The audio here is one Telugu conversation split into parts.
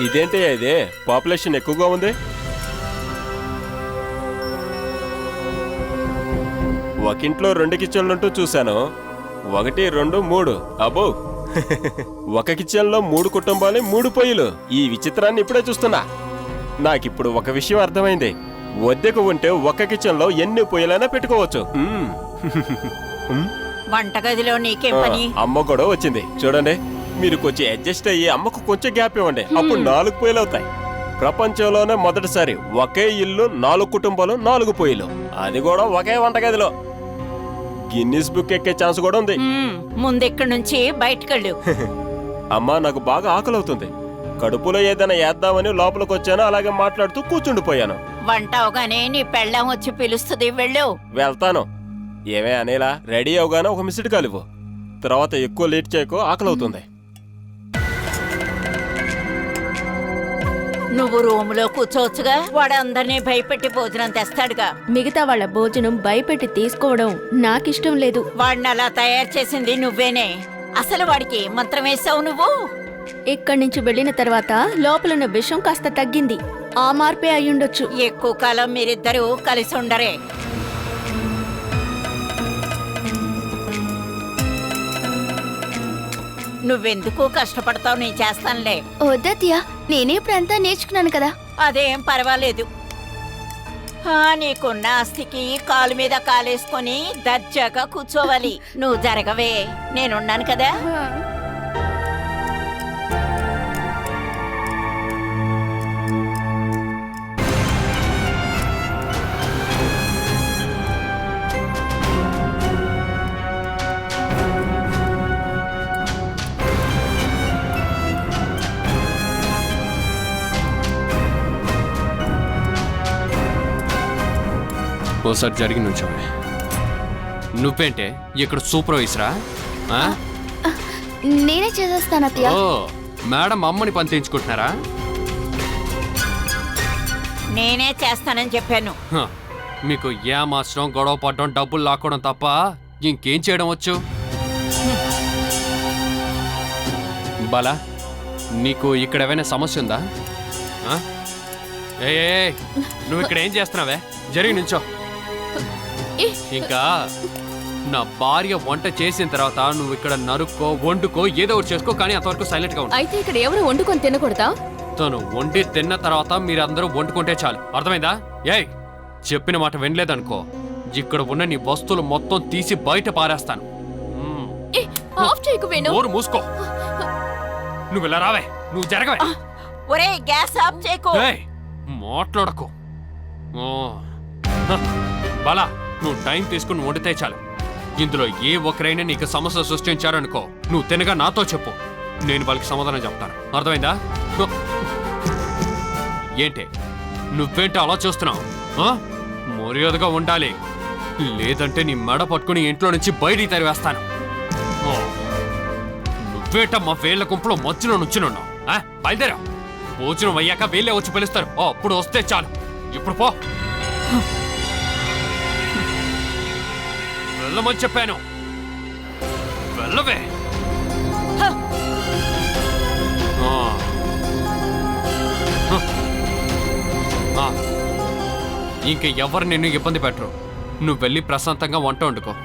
ఇదేంటి ఇది పాపులేషన్ ఎక్కువగా ఉంది. ఒకింట్లో 2 కిచెన్లుంటూ చూశాను. 1, 2, 3. అబ్బో, ఒక కిచెన్లో 3 కుటుంబాలు, 3 పొయ్యిలు. ఈ విచిత్రాన్ని ఇప్పుడే చూస్తున్నా. నాకిప్పుడు ఒక విషయం అర్థమైంది. వద్దెకు ఉంటే ఒక కిచెన్లో ఎన్ని పొయ్యిలైనా పెట్టుకోవచ్చు. వంటగదిలో నీకేం పని? అమ్మ కూడా వచ్చింది చూడండి. మీరు కొంచెం అడ్జస్ట్ అయ్యి అమ్మకు కొంచెం గ్యాప్ ఇవ్వండి. అప్పుడు 4 పొయ్యిలు అవుతాయి. ప్రపంచంలోనే మొదటిసారి ఒకే ఇల్లు 4 కుటుంబాలు 4 పొయ్యిలు, అది కూడా ఒకే వంటగదిలో. గిన్నిస్ బుక్ ఎక్కే ఛాన్స్ కూడా ఉంది. ముందెక్కడి నుంచి బయటకెళ్ళు. అమ్మా, నాకు బాగా ఆకలి అవుతుంది. కడుపులో ఏదైనా వేద్దామని లోపలికి వచ్చాను. అలాగే మాట్లాడుతూ కూర్చుండిపోయాను. వంట అవగానే నీ పెళ్ళాం వచ్చి పిలుస్తుంది, వెళ్ళు. వెళ్తాను. ఏమే అనేలా రెడీ అవగానే ఒక మిస్డ్ కాల్ ఇవ్వు. తర్వాత ఎక్కువ లేట్ చేయకు, ఆకలి అవుతుంది. నువ్వు రూములో కూర్చోవచ్చుగా. వాడు అందరినీ భయపెట్టి భోజనం తెస్తాడుగా. మిగతా వాళ్ళ భోజనం భయపెట్టి తీసుకోవడం నాకిష్టం లేదు. వాడిని అలా తయారు చేసింది నువ్వేనే. అసలు వాడికి మంత్రం వేసావు నువ్వు. ఇక్కడి నుంచి వెళ్ళిన తర్వాత లోపలున్న విషం కాస్త తగ్గింది. ఆ మార్పే అయ్యుండొచ్చు. ఎక్కువ కాలం మీరిద్దరూ కలిసి ఉండరే. నువ్వెందుకు కష్టపడతావు, నేను చేస్తానులే. వద్దయ్యా, నేనే ఇప్పుడంతా నేర్చుకున్నాను కదా. అదేం పర్వాలేదు. నీకున్న ఆస్తికి కాలు మీద కాలేసుకొని దర్జాగా కూర్చోవాలి. నువ్వు జరగవే, నేనున్నాను కదా. ఓసారి జరిగి నుంచోవే. నువ్వేంటే ఇక్కడ సూపర్వైజరా? నేనే చేసేస్తాను అత్తయ్య. ఓ, మేడం అమ్మని పంతించుకుంటున్నారా? నేనే చేస్తానని చెప్పాను. మీకు ఏమాత్రం గొడవ పడడం, డబ్బులు లాక్కోవడం తప్ప ఇంకేం చేయడం వచ్చు? బాలా, నీకు ఇక్కడ ఏమైనా సమస్య ఉందా? ఏ, నువ్వు ఇక్కడ ఏం చేస్తున్నావే? జరిగి నుంచో. ఇంకా నా భార్య వంట చేసిన తర్వాత నువ్వు ఇక్కడ నరుక్కో, వండుకో, ఏదో ఒకటి చేసుకో, కానీ అంతవరకు సైలెంట్ గా ఉండు. అయితే ఇక్కడ ఎవరు వండుకొని తినకూడదా? తను వండి తిన్న తర్వాత మీరందరూ వండుకుంటే చాలు, అర్థమైందా? ఏయ్, చెప్పిన మాట వినలేదనుకో, ఇక్కడ ఉన్న నీ వస్తువులు మొత్తం తీసి బయట పారేస్తాను. నోరు మూసుకో. నువ్వు ఇలా రావే, నువ్వు జరగవే. ఒరే, గ్యాస్ ఆఫ్ చేయకు. మాట్లాడకు. బాలా, నువ్వు టైం తీసుకుని వండితే చాలు. ఇందులో ఏ ఒక్కరైనా నీకు సమస్య సృష్టించారనుకో, నువ్వు తినగా నాతో చెప్పు, నేను వాళ్ళకి సమాధానం చెప్తాను, అర్థమైందా? ఏంటి నువ్వేంటి అలా చూస్తున్నావు? మర్యాదగా ఉండాలి, లేదంటే నీ మెడ పట్టుకుని ఇంట్లో నుంచి బయటికి తరివేస్తాను. నువ్వేట మా వేళ్ల గుంపులో మధ్యలో నుంచునున్నావు. బయలుదేరా. భోజనం అయ్యాక వేళ్ళే వచ్చి పిలుస్తారు, అప్పుడు వస్తే చాలు. ఇప్పుడు పో. వెళ్ళమని చెప్పాను, వెళ్ళవే. ఇంక ఎవరు నిన్ను ఇబ్బంది పెట్టరు. నువ్వు వెళ్ళి ప్రశాంతంగా వంట వండుకో.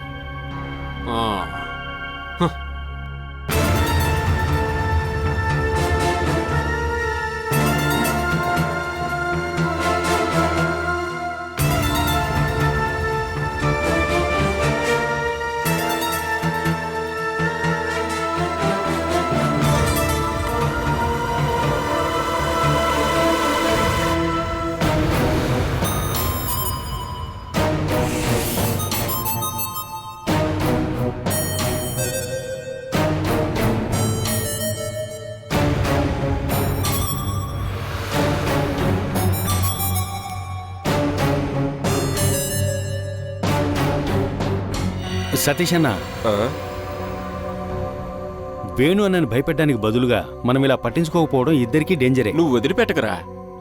సతీష్ అన్న, వేణు అన్నని భయపెట్టడానికి బదులుగా మనం ఇలా పట్టించుకోకపోవడం ఇద్దరికీ డేంజరే. నువ్వు వదిలిపెట్టకురా.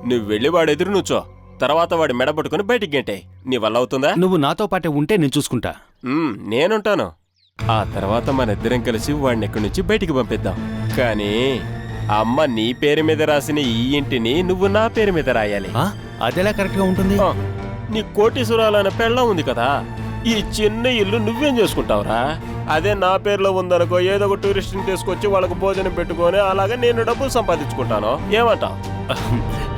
నువ్వు వెళ్ళి వాడు ఎదురు నుంచో, తర్వాత వాడి మెడ పట్టుకుని బయటికి గంటే. నీ వల్ల అవుతుందా? నువ్వు నాతో పాటే ఉంటే నేను చూసుకుంటా. నేనుంటాను. ఆ తర్వాత మన ఇద్దరం కలిసి వాడిని ఇక్కడి నుంచి బయటికి పంపిద్దాం. కానీ అమ్మ నీ పేరు మీద రాసిన ఈ ఇంటిని నువ్వు నా పేరు మీద రాయాలి. అదెలా కరెక్ట్గా ఉంటుంది? నీ కోటీశ్వరాలైన పెళ్ళం ఉంది కదా, ఈ చిన్న ఇల్లు నువ్వేం చేసుకుంటావురా? అదే నా పేరులో ఉందనుకో, ఏదో ఒక టూరిస్ట్ని తీసుకొచ్చి వాళ్ళకు భోజనం పెట్టుకొని అలాగే నేను డబ్బులు సంపాదించుకుంటాను. ఏమంటావు?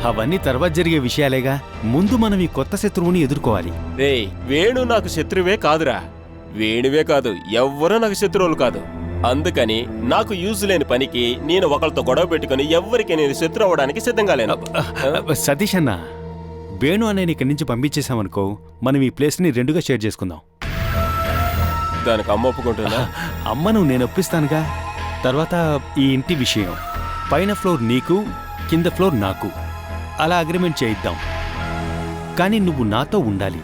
అవన్నీ తర్వాత జరిగే విషయాలేగా. ముందు మనం ఈ కొత్త శత్రువుని ఎదుర్కోవాలి. రేయ్, వేణు నాకు శత్రువే కాదురా. వేణువే కాదు, ఎవ్వరూ నాకు శత్రువులు కాదు. అందుకని నాకు యూజ్ లేని పనికి నేను ఒకరితో గొడవ పెట్టుకుని ఎవ్వరికి నేను శత్రు అవ్వడానికి సిద్ధంగా లేను. సతీష్ అన్న, వేణు అన్నని ఇక్కడి నుంచి పంపించేశామనుకో, మనం ఈ ప్లేస్ని రెండుగా షేర్ చేసుకుందాం. దానికి అమ్మ ఒప్పుకుంటుందా? అమ్మను నేను ఒప్పిస్తానుగా. తర్వాత ఈ ఇంటి విషయం, పైన ఫ్లోర్ నీకు, కింద ఫ్లోర్ నాకు, అలా అగ్రిమెంట్ చేయిద్దాం. కానీ నువ్వు నాతో ఉండాలి.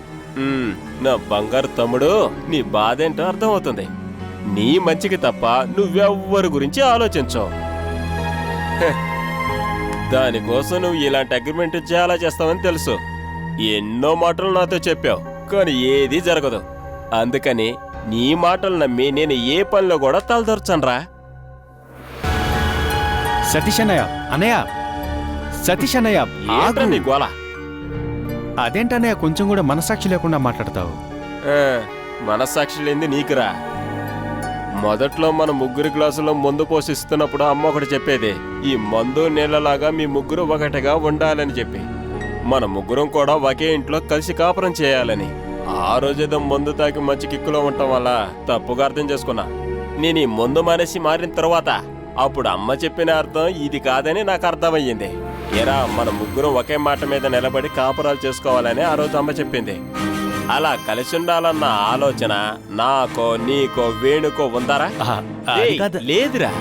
నా బంగారు తమ్ముడు, నీ బాధ ఏంటో అర్థమవుతుంది. నీ మంచికి తప్ప నువ్వెవ్వరి గురించి ఆలోచించవు. దానికోసం నువ్వు ఇలాంటి అగ్రిమెంట్ చాలా చేస్తావని తెలుసు. ఎన్నో మాటలు నాతో చెప్పావు, కానీ ఏదీ జరగదు. అందుకని నీ మాటలు నమ్మి నేను ఏ పనిలో కూడా తలదొరచనురా. సతీష్ అన్నయ్య, అన్నయ్య, సతీష్ అన్నయ్య, ఏంట్రా నీ గోల? అదేంటన్నయ్య కొంచెం కూడా మనసాక్షి లేకుండా మాట్లాడతావు? మనస్సాక్షి లేనిది నీకురా. మొదట్లో మన ముగ్గురి గ్లాసులో మందు పోషిస్తున్నప్పుడు అమ్మ ఒకటి చెప్పేది, ఈ మందు నీళ్లలాగా మీ ముగ్గురు ఒకటిగా ఉండాలని చెప్పి. మన ముగ్గురం కూడా ఒకే ఇంట్లో కలిసి కాపురం చేయాలని. ఆ రోజేదో మందు తాకి మంచి కిక్కులో ఉండటం వల్ల తప్పుగా అర్థం చేసుకున్నా. నేను ఈ మందు మానేసి మారిన తర్వాత అప్పుడు అమ్మ చెప్పిన అర్థం ఇది కాదని నాకు అర్థమయ్యింది. ఏరా, మన ముగ్గురం ఒకే మాట మీద నిలబడి కాపురాలు చేసుకోవాలని ఆ రోజు అమ్మ చెప్పింది. అలా కలిసి ఉండాలన్న ఆలోచన నాకో నీకో వేణుకో ఉందారా? లేదురా.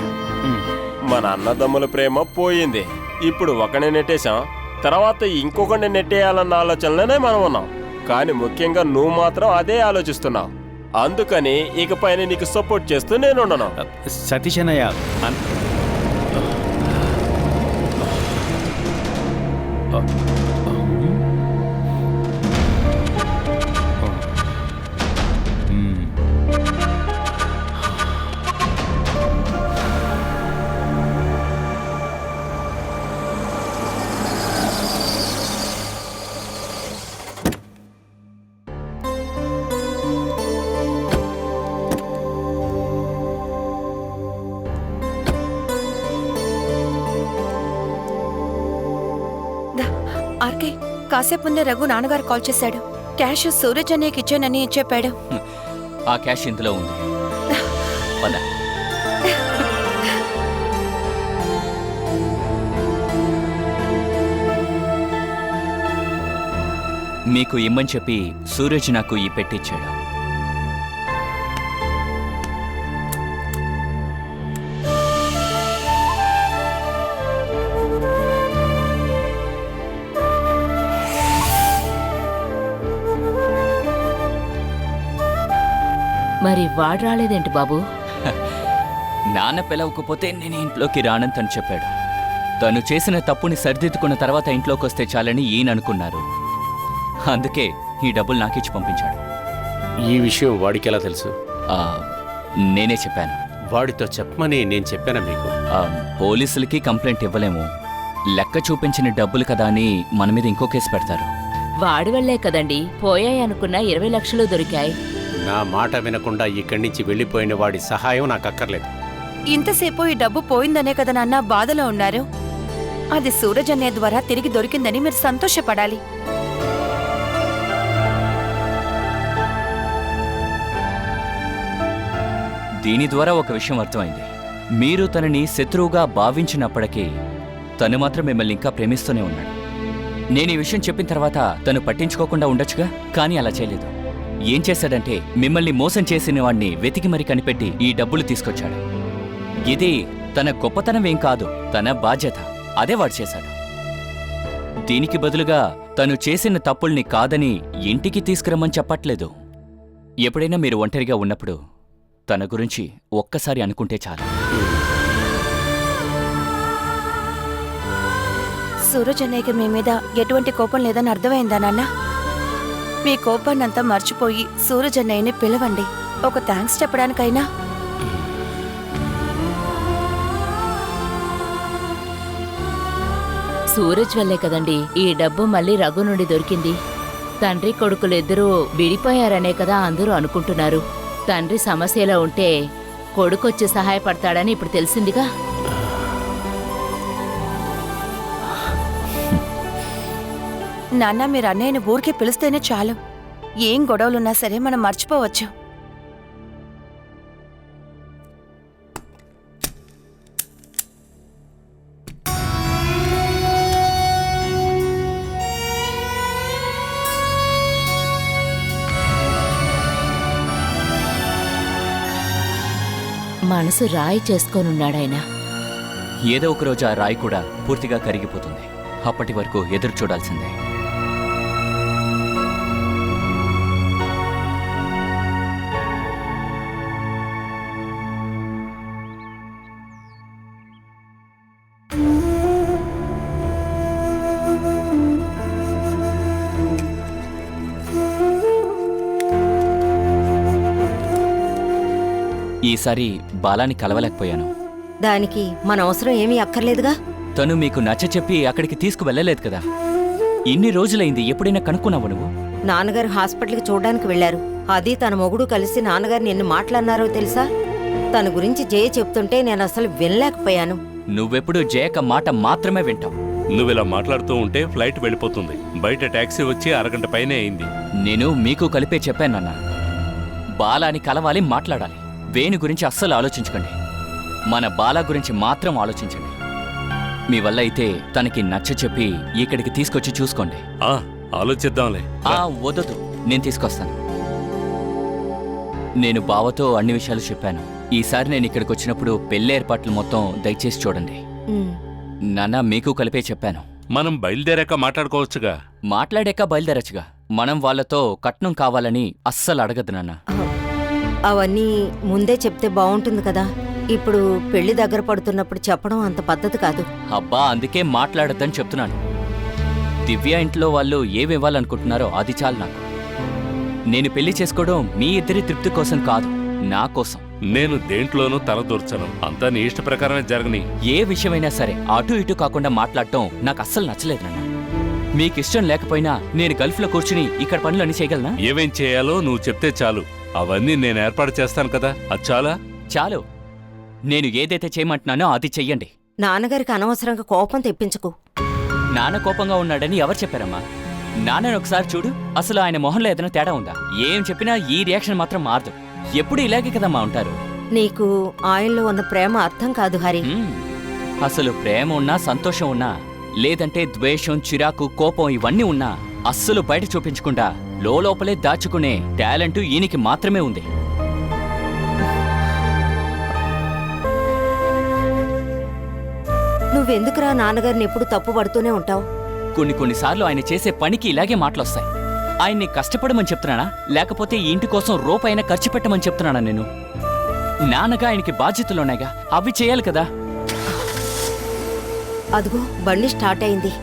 మన అన్నదమ్ముల ప్రేమ పోయింది. ఇప్పుడు ఒకరిని నెట్టేశాం, తర్వాత ఇంకొకరిని నెట్టేయాలన్న ఆలోచనలోనే మనం ఉన్నాం. కానీ ముఖ్యంగా నువ్వు మాత్రం అదే ఆలోచిస్తున్నావు. అందుకని ఇకపైన నీకు సపోర్ట్ చేస్తూ నేను ఉండను. సతీష్ అన్నయ్య, ఆర్కే, కాసేపు ముందే రఘు నాన్నగారు కాల్ చేశాడు. క్యాష్ సూరజ్ అన్నయ్యకి ఇచ్చానని చెప్పాడు. ఆ క్యాష్ ఇందులో ఉంది. పద. మీకు ఇమ్మని చెప్పి సూరజ్ నాకు ఈ పెట్టిచ్చాడు. మరి వాడు రాలేదేంటి బాబు? నాన్న పిలవకపోతే నేను ఇంట్లోకి రానని తను చెప్పాడు. తను చేసిన తప్పుని సరిదిద్దుకున్న తర్వాత ఇంట్లోకి వస్తే చాలని ఈయన అనుకున్నారు. అందుకే ఈ డబ్బులు నాకిచ్చి పంపించాడు. ఈ విషయం వాడికి ఎలా తెలుసు? నేనే చెప్పాను. వాడితో చెప్పమని నేను చెప్పానా మీకు? పోలీసులకి కంప్లైంట్ ఇవ్వలేము. లెక్క చూపించిన డబ్బులు కదా అని మన మీద ఇంకో కేసు పెడతారు. వాడి వల్లే కదండి పోయాయి అనుకున్న 20 లక్షలు దొరికాయి. నా మాట వినకుండా ఇక్కడి నుంచి వెళ్ళిపోయిన వాడి సహాయం నాకు అక్కర్లేదు. ఇంతసేపు ఈ డబ్బు పోయిందనే కదా నాన్న బాధలో ఉన్నారు. అది సూరజ్ అన్నయ్య ద్వారా తిరిగి దొరికిందని మీరు సంతోషపడాలి. దీని ద్వారా ఒక విషయం అర్థమైంది. మీరు తనని శత్రువుగా భావించినప్పటికీ తను మాత్రం మిమ్మల్ని ఇంకా ప్రేమిస్తూనే ఉన్నాడు. నేను ఈ విషయం చెప్పిన తర్వాత తను పట్టించుకోకుండా ఉండొచ్చుగా, కానీ అలా చేయలేదు. ఏం చేశాడంటే మిమ్మల్ని మోసం చేసిన వాణ్ణి వెతికి మరి కనిపెట్టి ఈ డబ్బులు తీసుకొచ్చాడు. ఇది తన గొప్పతనం ఏం కాదు, తన బాధ్యత. అదే వాడు చేశాడు. దీనికి బదులుగా తను చేసిన తప్పుల్ని కాదని ఇంటికి తీసుకురమ్మని చెప్పట్లేదు. ఎప్పుడైనా మీరు ఒంటరిగా ఉన్నప్పుడు తన గురించి ఒక్కసారి అనుకుంటే చాలు. సూరజ్ అన్నయ్యకి మీ మీద ఎటువంటి కోపం లేదని అర్థమైందా నాన్న? మీ కోపాన్నంతా మర్చిపోయి సూరజ్ అన్నయ్యని పిలవండి. ఒక థ్యాంక్స్ చెప్పడానికైనా. సూరజ్ వల్లే కదండి ఈ డబ్బు మళ్ళీ రఘు నుండి దొరికింది. తండ్రి కొడుకులు ఇద్దరూ విడిపోయారనే కదా అందరూ అనుకుంటున్నారు. తండ్రి సమస్యలో ఉంటే కొడుకొచ్చి సహాయపడతాడని ఇప్పుడు తెలిసిందిగా. నాన్న, మీరు అన్నయ్యని ఊరికే పిలిస్తేనే చాలు. ఏం గొడవలున్నా సరే మనం మర్చిపోవచ్చు. మనసు రాయి చేసుకోనున్నాడాయన. ఏదో ఒక రోజు ఆ రాయి కూడా పూర్తిగా కరిగిపోతుంది. అప్పటి వరకు ఎదురు చూడాల్సిందే. ఈసారి బాలాని కలవలేకపోయాను. దానికి మన అవసరం ఏమీ అక్కర్లేదుగా. తను మీకు నచ్చ చెప్పి అక్కడికి తీసుకువెళ్ళలేదు కదా. ఇన్ని రోజులైంది, ఎప్పుడైనా కనుక్కున్నావు నువ్వు? నాన్నగారు హాస్పిటల్కి చూడడానికి వెళ్లారు. అది తన మొగుడు కలిసి నాన్నగారిని ఎన్ని మాటలన్నారో తెలుసా? తన గురించి జయ చెప్తుంటే నేను అసలు వినలేకపోయాను. నువ్వెప్పుడు జయక మాట మాత్రమే వింటావు. నువ్విలా మాట్లాడుతూ ఉంటే ఫ్లైట్ వెళ్ళిపోతుంది. బయట టాక్సీ వచ్చి అరగంట పైనే అయింది. నేను మీకు కలిపే చెప్పానన్నా, బాలాని కలవాలి, మాట్లాడాలి. వేణు గురించి అస్సలు ఆలోచించకండి. మన బాలా గురించి మాత్రం ఆలోచించండి. మీ వల్ల అయితే తనకి నచ్చ చెప్పి ఇక్కడికి తీసుకొచ్చి చూసుకోండి. ఆలోచిద్దాంలే. వద్దు, నేను తీసుకొస్తాను. నేను బావతో అన్ని విషయాలు చెప్పాను. ఈసారి నేను ఇక్కడికి వచ్చినప్పుడు పెళ్లి ఏర్పాట్లు మొత్తం దయచేసి చూడండి. నాన్న, మీకు కలిపే చెప్పాను. మనం బయలుదేరాక మాట్లాడుకోవచ్చుగా. మాట్లాడాక బయలుదేరచ్చుగా. మనం వాళ్ళతో కట్నం కావాలని అస్సలు అడగదు నాన్న. అవన్నీ ముందే చెప్తే బాగుంటుంది కదా. ఇప్పుడు పెళ్లి దగ్గర పడుతున్నప్పుడు చెప్పడం అంత పద్ధతి కాదు. అబ్బా, అందుకే మాట్లాడొద్దని చెప్తున్నాను. దివ్య ఇంట్లో వాళ్ళు ఏమివ్వాలనుకుంటున్నారో అది చాలు నాకు. నేను పెళ్లి చేసుకోవడం మీ ఇద్దరి తృప్తి కోసం కాదు, నా కోసం. నేను దేంట్లోనూ తలదూర్చను. అంతా నీ ఇష్ట ప్రకారమే జరగని. ఏ విషయమైనా సరే అటు ఇటు కాకుండా మాట్లాడటం నాకు అస్సలు నచ్చలేదు నాన్న. మీకిష్టం లేకపోయినా నేను గల్ఫ్లో కూర్చుని ఇక్కడ పనులన్నీ చేయగలనా? ఏమేం చేయాలో నువ్వు చెప్తే చాలు. అవన్నీ నేను ఏర్పాటు చేస్తాను కదా. అది చాలా చాలు. నేను ఏదైతే చేయమంటున్నానో అది చెయ్యండి. నాన్నగారికి అనవసరంగా కోపం తెప్పించకు. నాన్న కోపంగా ఉన్నాడని ఎవరు చెప్పారమ్మా? నాన్నని ఒకసారి చూడు, అసలు ఆయన మొహంలో ఏదైనా తేడా ఉందా? ఏం చెప్పినా ఈ రియాక్షన్ మాత్రం మారదు. ఎప్పుడు ఇలాగే కదమ్మా ఉంటారు. నీకు ఆయనలో ఉన్న ప్రేమ అర్థం కాదు హరి. అసలు ప్రేమ ఉన్నా, సంతోషం ఉన్నా, లేదంటే ద్వేషం, చిరాకు, కోపం ఇవన్నీ ఉన్నా అస్సలు బయట చూపించకుండా లోపలే దాచుకునే టాలెంట్ ఈయనకి మాత్రమే ఉంది. నువ్వెందుకురా నాన్నగారిని ఎప్పుడు తప్పు పడుతూనే ఉంటావు? కొన్నిసార్లు ఆయన చేసే పనికి ఇలాగే మాటలొస్తాయి. ఆయన్ని కష్టపడమని చెప్తున్నానా, లేకపోతే ఈ ఇంటి కోసం రూపాయినా ఖర్చు పెట్టమని చెప్తున్నానా? నేను నాన్నగా ఆయనకి బాధ్యతలున్నాయిగా, అవి చేయాలి కదా. అదిగో బండి స్టార్ట్ అయింది.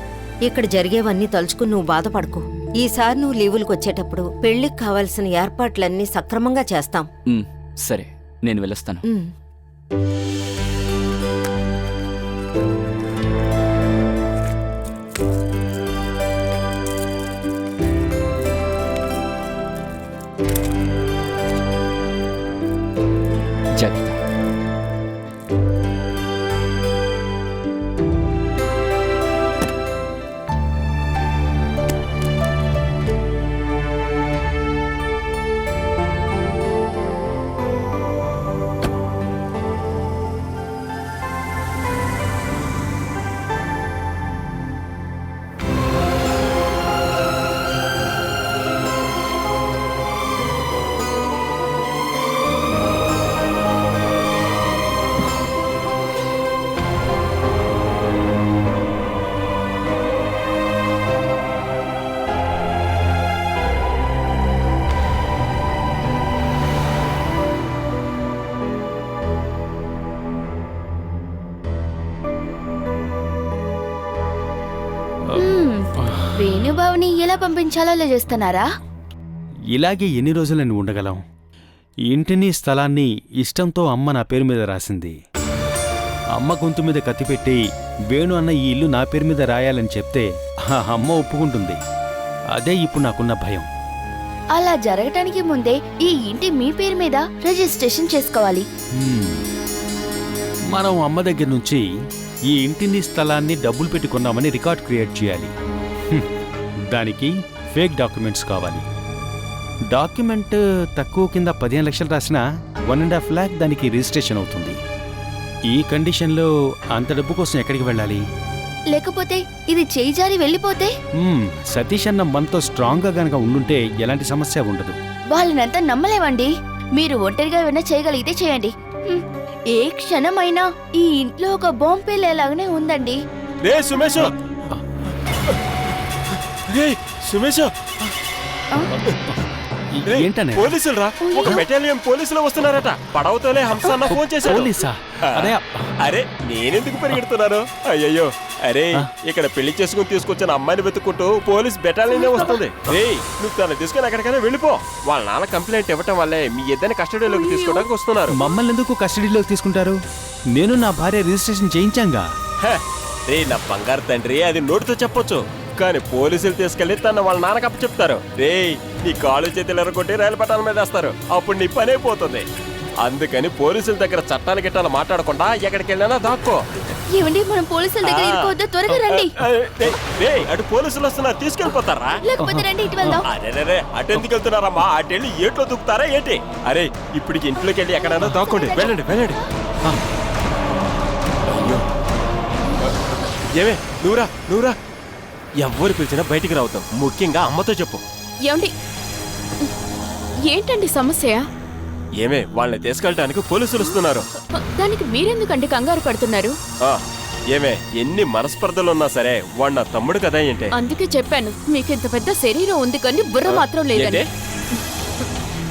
ఇక్కడ జరిగేవన్నీ తలుచుకుని నువ్వు బాధపడకు. ఈసారి నువ్వు లీవులకు వచ్చేటప్పుడు పెళ్లికి కావాల్సిన ఏర్పాట్లన్నీ సక్రమంగా చేస్తాం. సరే, నేను వెళ్ళొస్తాను. జాగ్రత్త. వేణుబాబుని ఎలా పంపించాలో అలా చేస్తున్నారా? ఇలాగే ఎన్ని రోజులని ఉండగలం? ఇంటిని స్థలాన్ని ఇష్టంతో అమ్మ నా పేరు మీద రాసింది. అమ్మ గొంతు మీద కత్తి పెట్టి వేణు అన్న ఈ ఇల్లు నా పేరు మీద రాయాలని చెప్తే ఆ అమ్మ ఒప్పుకుంటుంది. అదే ఇప్పుడు నాకున్న భయం. అలా జరగటానికి ముందే ఈ ఇంటి మీ పేరు మీద రిజిస్ట్రేషన్ చేసుకోవాలి. మనం అమ్మ దగ్గర నుంచి ఈ ఇంటిని స్థలాన్ని డబ్బులు పెట్టి కొన్నామని రికార్డ్ క్రియేట్ చేయాలి. దానికి ఫేక్ డాక్యుమెంట్స్ కావాలి. డాక్యుమెంట్ తక్కువ కింద 15 లక్షలు రాసినా 1.5 lakh దానికి రిజిస్ట్రేషన్ అవుతుంది. ఈ కండిషన్లో అంత డబ్బు కోసం ఎక్కడికి వెళ్ళాలి? లేకపోతే ఇది చేయి జారి వెళ్ళిపోతే? సతీష్ అన్న మనతో స్ట్రాంగ్గా గనక ఉండుంటే ఎలాంటి సమస్య ఉండదు. వాళ్ళనంతా నమ్మలేవండి. మీరు ఒంటరిగా ఏమైనా చేయగలిగితే చేయండి. ఏ క్షణమైనా ఈ ఇంట్లో ఒక బాంబు పేలేలాగానే ఉందండి. రే సుమేష్, రే సుమేష్, ఏంటనే? పోలీసులు రా, ఒక బెటాలియన్ పోలీసులు వస్తున్నారట. పడవతోనే హంస అన్న ఫోన్ చేశాడు. పోలీసా? అరే నేనెందుకు పరిగెడుతున్నాను? అయ్యయ్యో, అరే ఇక్కడ పెళ్లి చేసుకుని తీసుకొచ్చిన అమ్మాయిని వెతుక్కుంటూ పోలీస్ బెటాలియన్ వస్తుంది. రే నువ్వు తను తీసుకుని ఎక్కడికైనా వెళ్ళిపో. వాళ్ళ నాన్న కంప్లైంట్ ఇవ్వటం వల్లే మీ ఇద్దరిని కస్టడీలోకి తీసుకోవడానికి వస్తున్నారు. మమ్మల్ని ఎందుకు కస్టడీలోకి తీసుకుంటారు? నేను నా భార్య రిజిస్ట్రేషన్ చేయించాంగా. రే నా బంగారు తండ్రి, అది నోటితో చెప్పొచ్చు, కానీ పోలీసులు తీసుకెళ్లి తన వాళ్ళ నాన్నకు అప్పు చెప్తారు. రే నీ కాలు చేతులు ఎరగొట్టి రైలు పట్టాల మీద వేస్తారు. అప్పుడు నీ పనే పోతుంది. అందుకని పోలీసుల దగ్గర చట్టాలు గిట్టాలు మాట్లాడకుండా ఎక్కడికి వెళ్ళినా దాక్కో. ఏమండి, మనం పోలీసుల దగ్గర ఇరుకోవద్దు, త్వరగా రండి. అటు పోలీసులు వస్తున్నారు, తీసుకెళ్ళిపోతారా? లేకపోతే రండి, ఇటు వెళ్దాం. అరే అటు ఎందుకు వెళ్తున్నారమ్మా? అటు వెళ్ళి ఏట్లో దూకుతారా ఏంటి? అరే ఇప్పటికి ఇంట్లోకి వెళ్ళి ఎక్కడైనా దాక్కోండి. వెళ్ళండి వెళ్ళండి. అయ్యో ఏమే, నువ్వురా. ఎవరు పిలిచినా బయటికి రావుతాం. ముఖ్యంగా అమ్మతో చెప్పు. ఏమండి, ఏంటండి సమస్య? ఏమే, వాళ్ళని తీసుకెళ్ళటానికి పోలీసులు వస్తున్నారు. దానికి మీరెందుకండి కంగారు పడుతున్నారు? ఏమే, ఎన్ని మనస్పర్ధలున్నా సరే వాడు నా తమ్ముడు కదా ఏంటి? అందుకే చెప్పాను, మీకు ఇంత పెద్ద శరీరం ఉంది కానీ బుర్ర మాత్రం లేదని.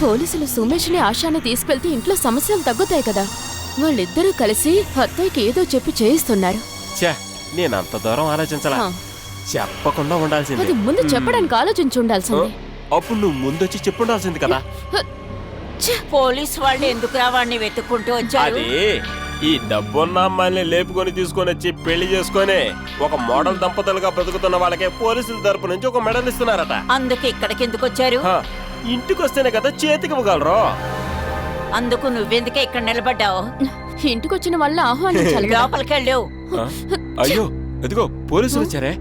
పోలీసులు సుమేష్ని ఆశాని తీసుకెళ్తే ఇంట్లో సమస్యలు తగ్గుతాయి కదా. వాళ్ళిద్దరూ కలిసి అత్తయ్యకి ఏదో చెప్పి చేయిస్తున్నారు. నేను అంత దూరం ఆలోచించాలా? చెప్పకుండా ఉండాల్సింది. అది ముందు చెప్పడానికి ఆలోచించి ఉండాల్సింది. అప్పుడు నువ్వు ముందొచ్చి చెప్పుండాల్సింది కదా. పోలీస్ వాళ్ళు ఎందుకు వాడిని వెతుక్కుంటూ వచ్చారు? అది ఈ డబ్బున్న అమ్మాయిని లేపుకొని తీసుకొని వచ్చి పెళ్లి చేసుకొని ఒక మోడల్ దంపతులుగా బ్రతుకుతున్న వాళ్ళకే పోలీసుల తరపు నుంచి ఒక మెడల్ ఇస్తున్నారట. అందుకు ఇక్కడికి ఎందుకు వచ్చారు? ఇంటికి వస్తేనే కదా చేతికి ఇవ్వగలరు. అందుకు నువ్వెందుకే ఇక్కడ నిలబడ్డావు? ఇంటికి వచ్చిన వాళ్ళ ఆహ్వానించాలి. లోపలికెళ్ళు. అయ్యో ఎదుగో పోలీసులు వచ్చారే.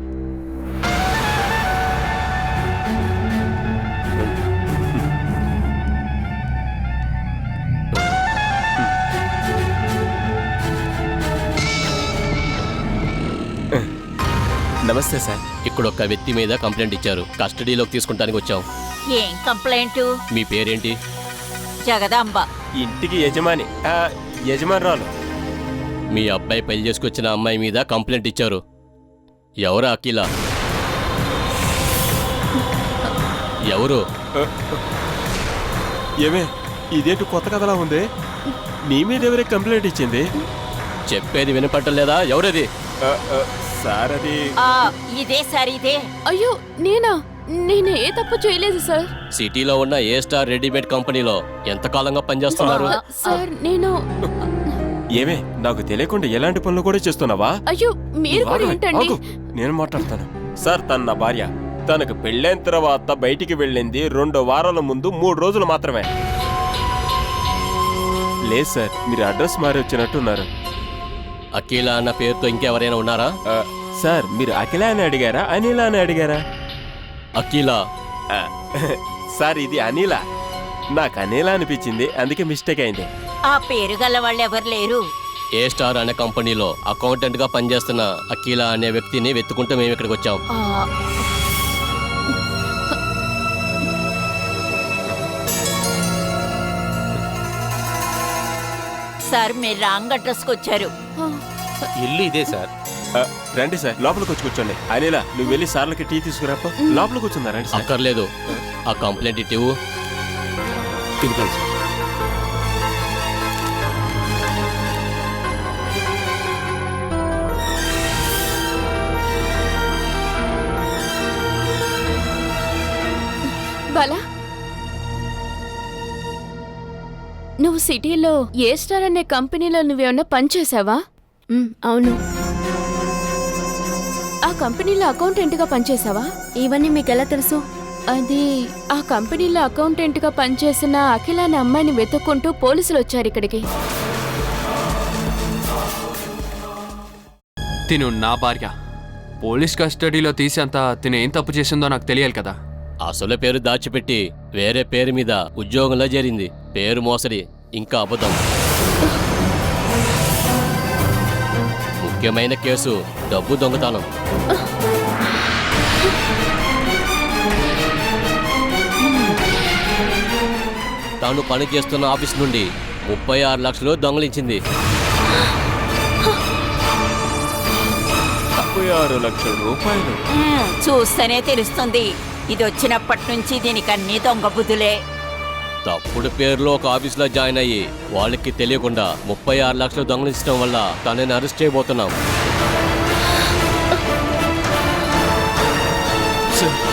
నమస్తే సార్. ఇక్కడ ఒక వ్యక్తి మీద కంప్లైంట్ ఇచ్చారు, కస్టడీలోకి తీసుకుంటానికి వచ్చాం. ఏం కంప్లైంట్? మీ పేరేంటి? జగదాంబ. ఇంటికి యజమానురాలు. మీ అబ్బాయి పెళ్లి చేసుకొచ్చిన అమ్మాయి మీద కంప్లైంట్ ఇచ్చారు. ఎవరు అఖిల? ఎవరు? ఏమే, ఇదేంటి కొత్త కథలా ఉంది? నీ మీద ఎవరే కంప్లైంట్ ఇచ్చింది? చెప్పేది వినపట్టలేదా? ఎవరది? సార్ అది ఇదే సార్, ఇదే. అయ్యో నేను ఏ తప్పు చేయలేదు సార్. సిటీలో ఉన్న ఏ స్టార్ రెడీమేడ్ కంపెనీలో ఎంతకాలంగా పనిచేస్తున్నారు? సార్ నేను ఏమే, నాకు తెలియకుండా ఎలాంటి పనులు కూడా చేస్తున్నావా? అయ్యో మీరు కూడా ఏంటండి? నేను మాట్లాడతాను. సార్ తన నా భార్య. తనకు పెళ్ళైన తర్వాత బయటికి వెళ్ళింది 2 వారాల ముందు 3 రోజులు మాత్రమే. లేదు సార్, మీరు అడ్రస్ మారి వచ్చినట్టున్నారు. అఖిల అన్న పేరుతో ఇంకెవరైనా ఉన్నారా? సార్ మీరు అఖిల అని అడిగారా, అనిల అని అడిగారా? అఖిల. సార్ ఇది అనిల. నాకు అనిల అనిపించింది, అందుకే మిస్టేక్ అయింది. ఆ పేరు గల వాళ్ళు ఎవరు లేరు. ఏ స్టార్ అనే కంపెనీలో అకౌంటెంట్ గా పనిచేస్తున్న అఖిల అనే వ్యక్తిని వెతుకుంటూ మేము ఇక్కడికి వచ్చాం. సార్ మీరు రాంగ్ అడ్రస్కి వచ్చారు. ఇల్లు ఇదే సార్. రండి సార్, లోపలికి వచ్చి కూర్చోండి. అనిల నువ్వు వెళ్ళి సార్లకి టీ తీసుకురాపో. లోపలికి కూర్చుందా? రండి. అక్కర్లేదు, ఆ కంప్లైంట్ ఇవ్వు. ఇదిగోండి సార్. బాలా, నువ్వు సిటీలో ఏ స్టార్ అనే కంపెనీలో నువ్వేమన్నా పనిచేసావా? అవును. ఆ కంపెనీలో అకౌంటెంట్గా పనిచేసావా? ఇవన్నీ మీకెలా తెలుసు? అది ఆ కంపెనీలో అకౌంటెంట్గా పనిచేసిన అఖిల అనే అమ్మాయిని వెతుక్కుంటూ పోలీసులు వచ్చారు ఇక్కడికి. తిను నా భార్య. పోలీస్ కస్టడీలో తీసేంత తిను ఏం తప్పు చేసిందో నాకు తెలియాలి కదా. అసలు పేరు దాచిపెట్టి వేరే పేరు మీద ఉద్యోగంలో చేరింది. పేరు మోసడి, ఇంకా అబద్ధం. ముఖ్యమైన కేసు డబ్బు దొంగతనం. తాను పనిచేస్తున్న ఆఫీస్ నుండి 36 లక్షలు దొంగలించింది. 36 లక్షల రూపాయలు. చూస్తేనే తెలుస్తుంది. ఇది వచ్చినప్పటి నుంచి దీనికి అన్ని దొంగ బుద్ధులే. తప్పుడు పేరులో ఒక ఆఫీసులో జాయిన్ అయ్యి వాళ్ళకి తెలియకుండా 36 లక్షలు దొంగలించడం వల్ల తనని అరెస్ట్ చేయబోతున్నాం. సార్